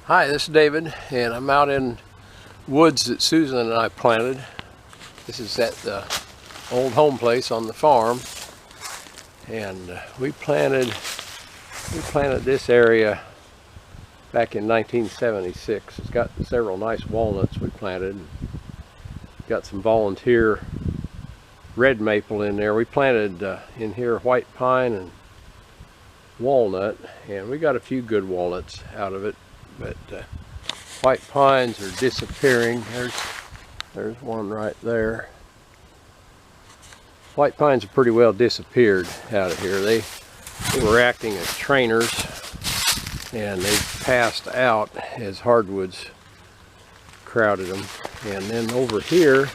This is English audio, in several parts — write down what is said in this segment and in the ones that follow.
Hi, this is David, and I'm out in woods that Susan and I planted. This is at the old home place on the farm, and we planted this area back in 1976. It's got several nice walnuts we planted. Got some volunteer red maple in there. We planted in here white pine and walnut, and we got a few good walnuts out of it. But white pines are disappearing. There's one right there. White pines have pretty well disappeared out of here. They were acting as trainers, and they passed out as hardwoods crowded them. And then over here,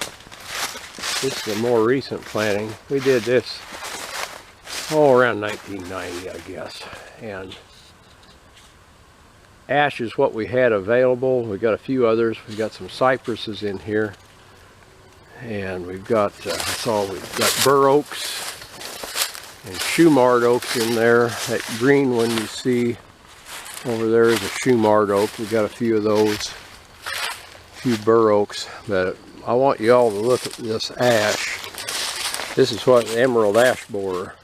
this is a more recent planting. We did this around 1990, I guess. And ash is what we had available. We got a few others. We got some cypresses in here, and we've got we've got bur oaks and shumard oaks in there. That green one you see over there is a shumard oak. We got a few of those, a few bur oaks. But I want you all to look at this ash. This is what the emerald ash borer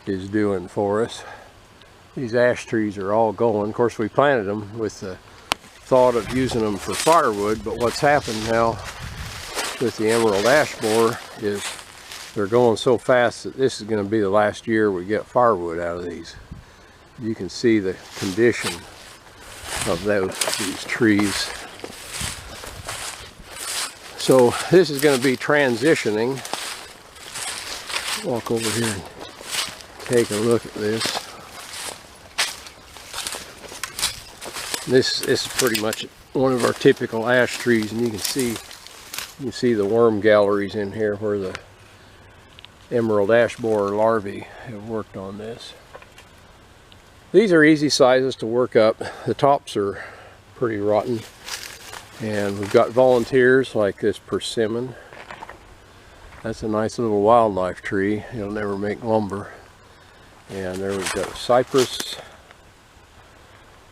is doing for us. These ash trees are all going. Of course, we planted them with the thought of using them for firewood, but what's happened now with the emerald ash borer is they're going so fast that this is going to be the last year we get firewood out of these. You can see the condition of these trees. So this is going to be transitioning. Walk over here and take a look at this. This is pretty much one of our typical ash trees, and you can see the worm galleries in here where the emerald ash borer larvae have worked on this. These are easy sizes to work up. The tops are pretty rotten, and we've got volunteers like this persimmon. That's a nice little wildlife tree. It'll never make lumber. And there we've got a cypress.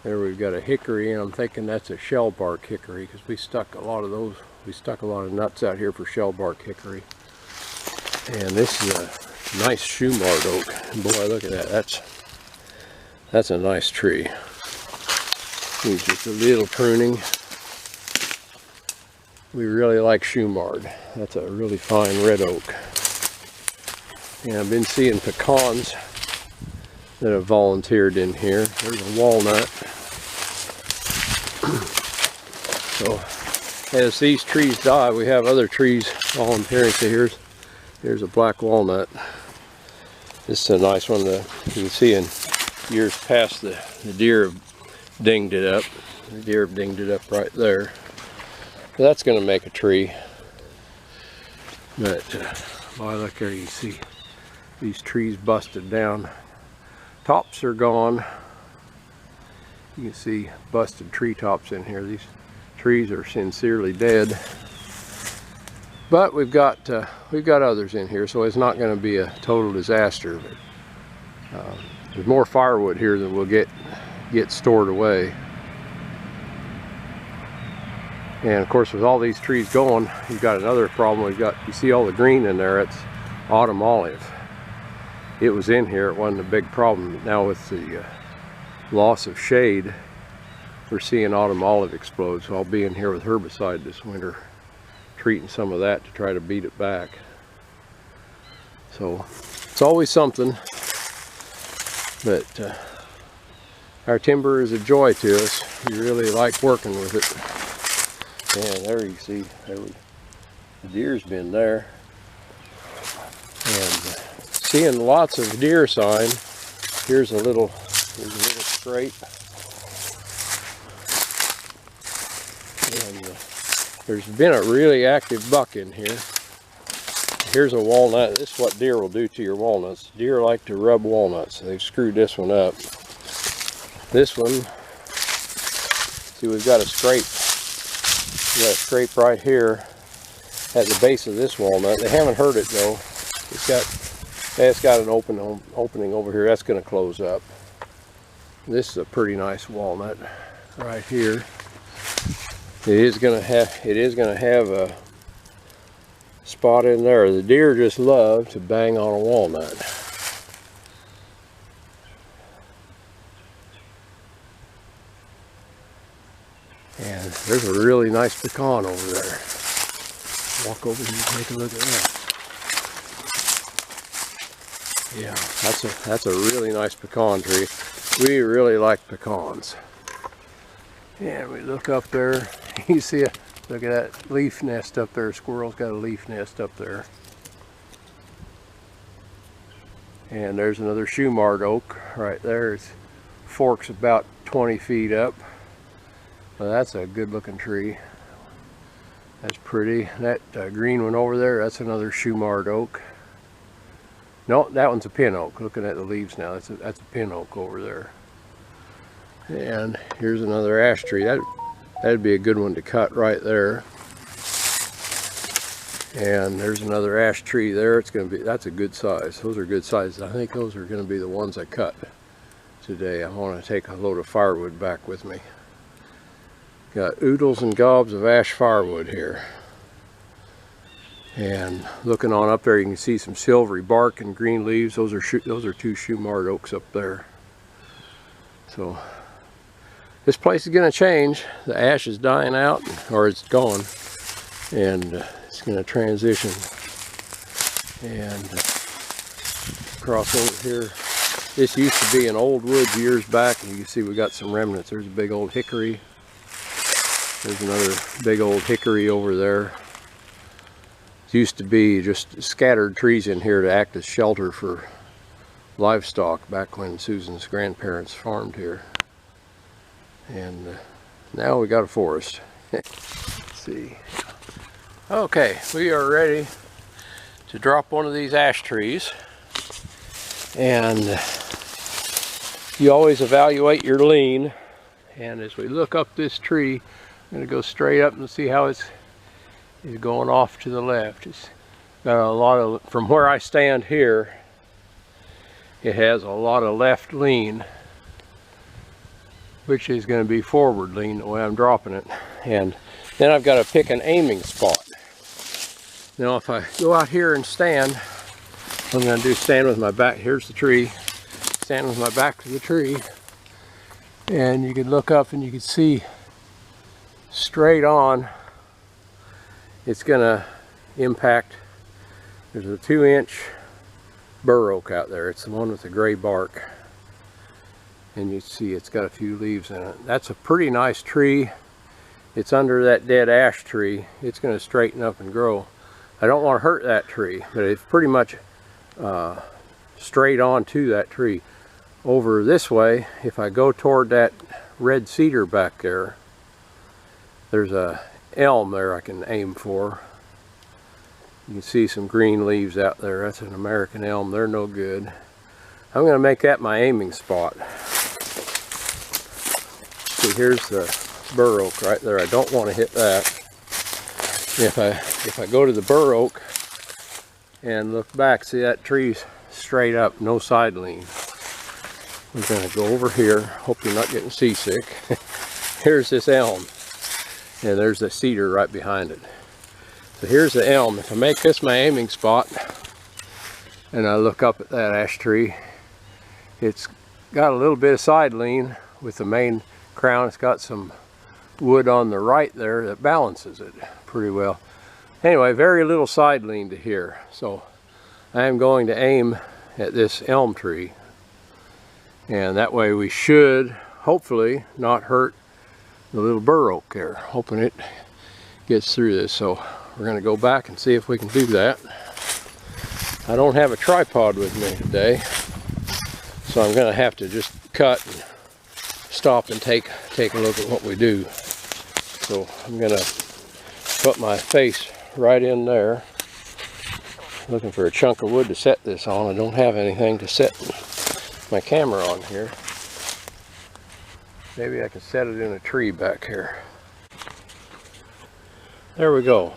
There we've got a hickory, and I'm thinking that's a shellbark hickory because we stuck a lot of those. We stuck a lot of nuts out here for shellbark hickory. And this is a nice shumard oak. And boy, look at that. That's a nice tree. Needs just a little pruning. We really like shumard. That's a really fine red oak. And I've been seeing pecans that have volunteered in here. There's a walnut. So as these trees die, we have other trees volunteering. So here's a black walnut. This is a nice one. You can see in years past the deer have dinged it up. The deer have dinged it up right there. So that's going to make a tree. But boy, look there, you see these trees busted down. Tops are gone. You can see busted tree tops in here. These trees are sincerely dead. But we've got others in here, so it's not going to be a total disaster. But there's more firewood here than we'll get stored away. And of course, with all these trees going, you've got another problem. You see all the green in there. It's autumn olive. It was in here. It wasn't a big problem. Now with the loss of shade, we're seeing autumn olive explode. So I'll be in here with herbicide this winter, treating some of that to try to beat it back. So it's always something. But our timber is a joy to us. We really like working with it. And there you see, the deer's been there. And seeing lots of deer sign. Here's a little scrape. And there's been a really active buck in here. Here's a walnut. This is what deer will do to your walnuts. Deer like to rub walnuts. They've screwed this one up. This one, see, we've got a scrape. We've got a scrape right here at the base of this walnut. They haven't hurt it though. It's got an opening over here. That's going to close up. This is a pretty nice walnut. right here. It is going to have a spot in there. The deer just love to bang on a walnut. And there's a really nice pecan over there. Walk over here and take a look at that. Yeah, that's a really nice pecan tree. We really like pecans. And we look up there, you see it. Look at that leaf nest up there. Squirrel's got a leaf nest up there. And there's another shoe-marred oak right there. Its fork's about 20 feet up. Well, that's a good looking tree. That's pretty. That green one over there, that's another shoe-marred oak. No, that one's a pin oak. Looking at the leaves now, that's a pin oak over there. And here's another ash tree. That'd be a good one to cut right there. And there's another ash tree there. That's a good size. Those are good sizes. I think those are going to be the ones I cut today. I want to take a load of firewood back with me. Got oodles and gobs of ash firewood here. And looking on up there, you can see some silvery bark and green leaves. Those are two shoe-marred oaks up there. So this place is going to change. The ash is dying out, or it's gone, and it's going to transition. And across over here, this used to be an old woods years back, and you can see we got some remnants. There's a big old hickory. There's another big old hickory over there. It used to be just scattered trees in here to act as shelter for livestock back when Susan's grandparents farmed here. And now we got a forest. Let's see. Okay, we are ready to drop one of these ash trees. And you always evaluate your lean. And as we look up this tree, I'm going to go straight up and see how it's going off to the left. It's got a lot of, from where I stand here, it has a lot of left lean, which is going to be forward lean the way I'm dropping it. And then I've got to pick an aiming spot. Now if I go out here and stand, what I'm going to do is stand with my back, here's the tree, stand with my back to the tree, and you can look up and you can see straight on it's going to impact. There's a 2-inch bur oak out there. It's the one with the gray bark, and you see it's got a few leaves in it. That's a pretty nice tree. It's under that dead ash tree. It's going to straighten up and grow. I don't want to hurt that tree, but it's pretty much straight on to that tree. Over this way, if I go toward that red cedar back there, there's a elm there I can aim for. You can see some green leaves out there. That's an American elm. They're no good. I'm going to make that my aiming spot. See, here's the bur oak right there. I don't want to hit that. If I go to the bur oak and look back, see that tree's straight up, no side lean. We're going to go over here. Hope you're not getting seasick. Here's this elm, and there's the cedar right behind it. So here's the elm. If I make this my aiming spot and I look up at that ash tree, it's got a little bit of side lean with the main crown. It's got some wood on the right there that balances it pretty well. Anyway, very little side lean to here. So I am going to aim at this elm tree, and that way we should hopefully not hurt the little bur oak there. Hoping it gets through this. So we're going to go back and see if we can do that. I don't have a tripod with me today, so I'm going to have to just cut and stop and take a look at what we do. So I'm going to put my face right in there, looking for a chunk of wood to set this on. I don't have anything to set my camera on here. Maybe I can set it in a tree back here. There we go.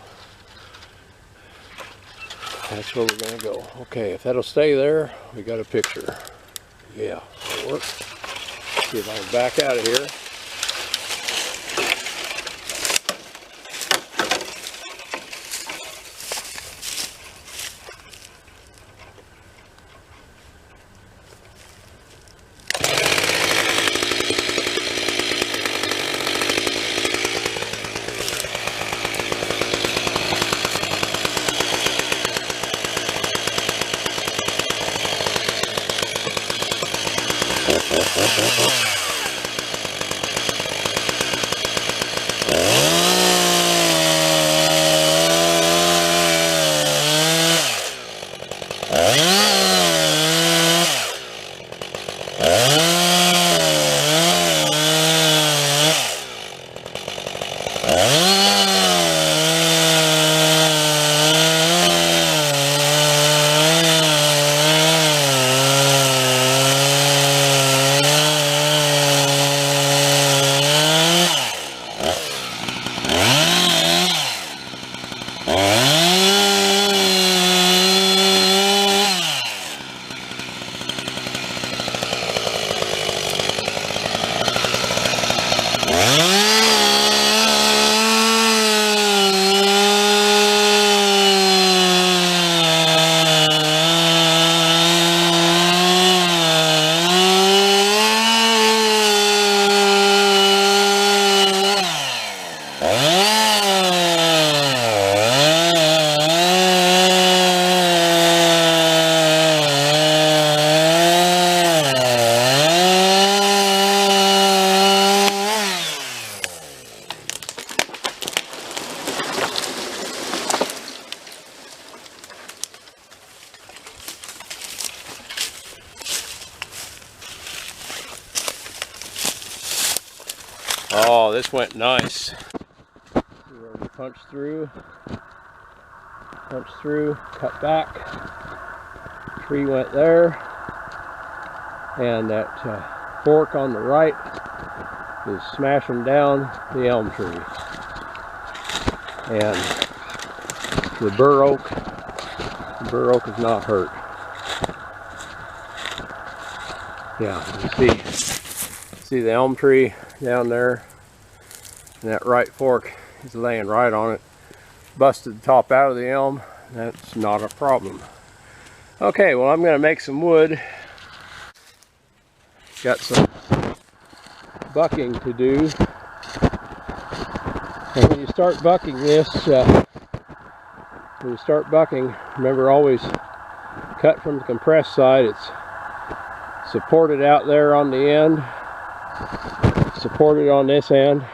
That's where we're going to go. Okay, if that'll stay there, we got a picture. Yeah, that'll work. See if I can back out of here. Oh, this went nice. See where we punch through, cut back. Tree went there, and that fork on the right is smashing down the elm tree. And the bur oak is not hurt. Yeah, you see the elm tree down there, and that right fork is laying right on it. Busted the top out of the elm. That's not a problem. Okay, well, I'm going to make some wood. Got some bucking to do. And when you start bucking this, remember, always cut from the compressed side. It's supported out there on the end, supported on this end.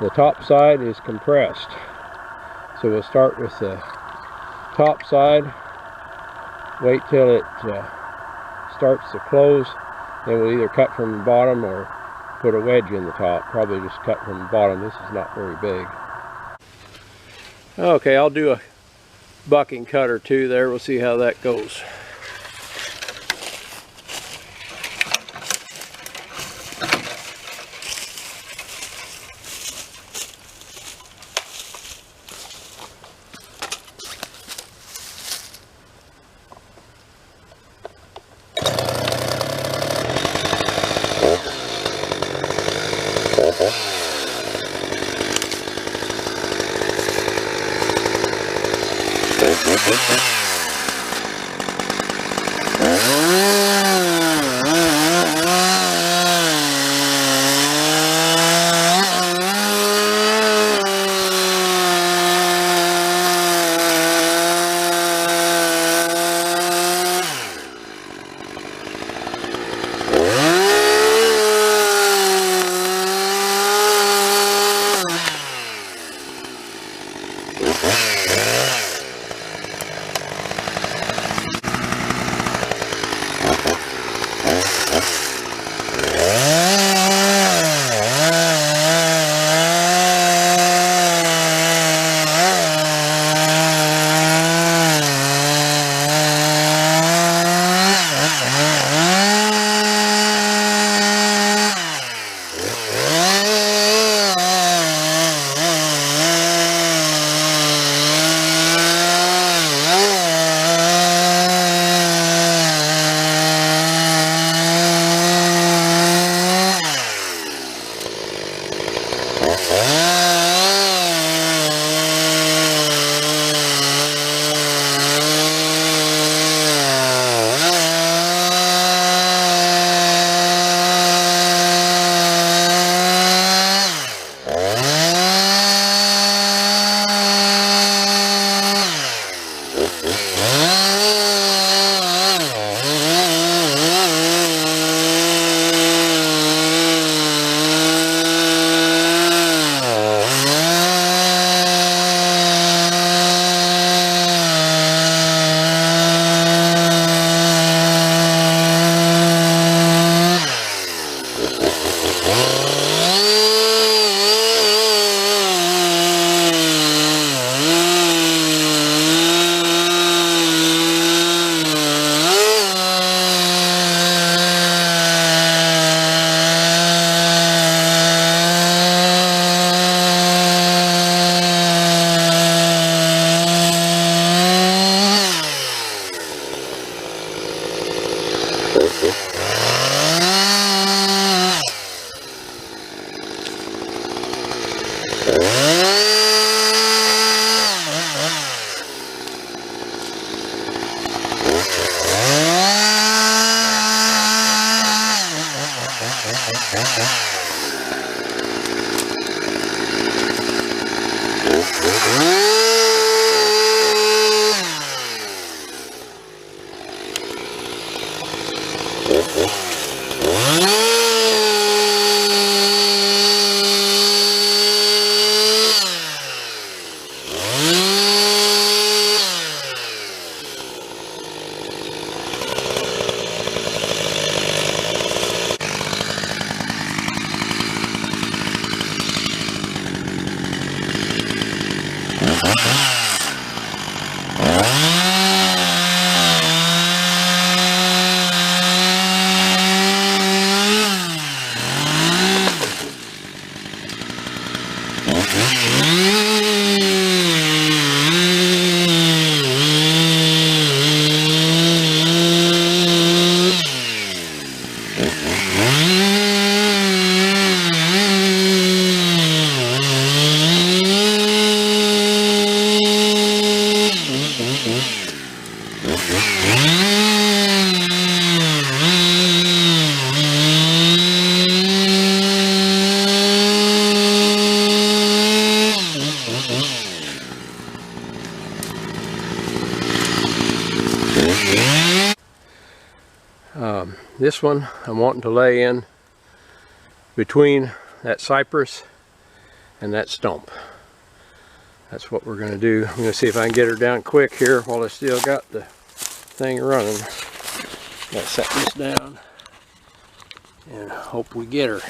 The top side is compressed. So we'll start with the top side, wait till it starts to close, then we'll either cut from the bottom or put a wedge in the top. Probably just cut from the bottom. This is not very big. Okay, I'll do a bucking cut or two there. We'll see how that goes. This one I'm wanting to lay in between that cypress and that stump. That's what we're going to do. I'm going to see if I can get her down quick here while I still got the thing running. Gotta set this down and hope we get her.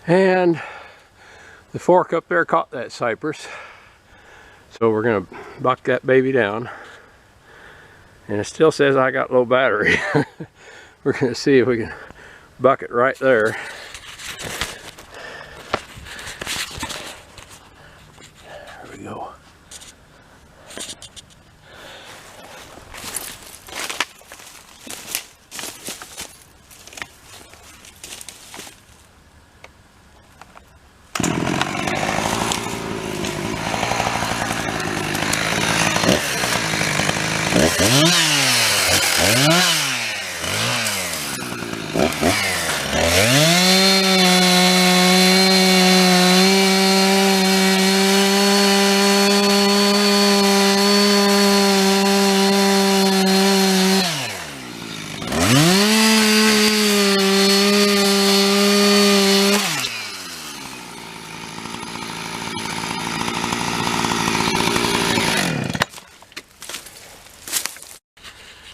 And the fork up there caught that cypress, so we're going to buck that baby down. And it still says I got low battery. We're going to see if we can buck it right there. There we go.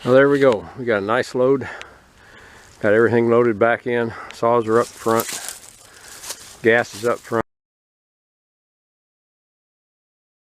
Well, there we go. We got a nice load. Got everything loaded back in. Saws are up front. Gas is up front.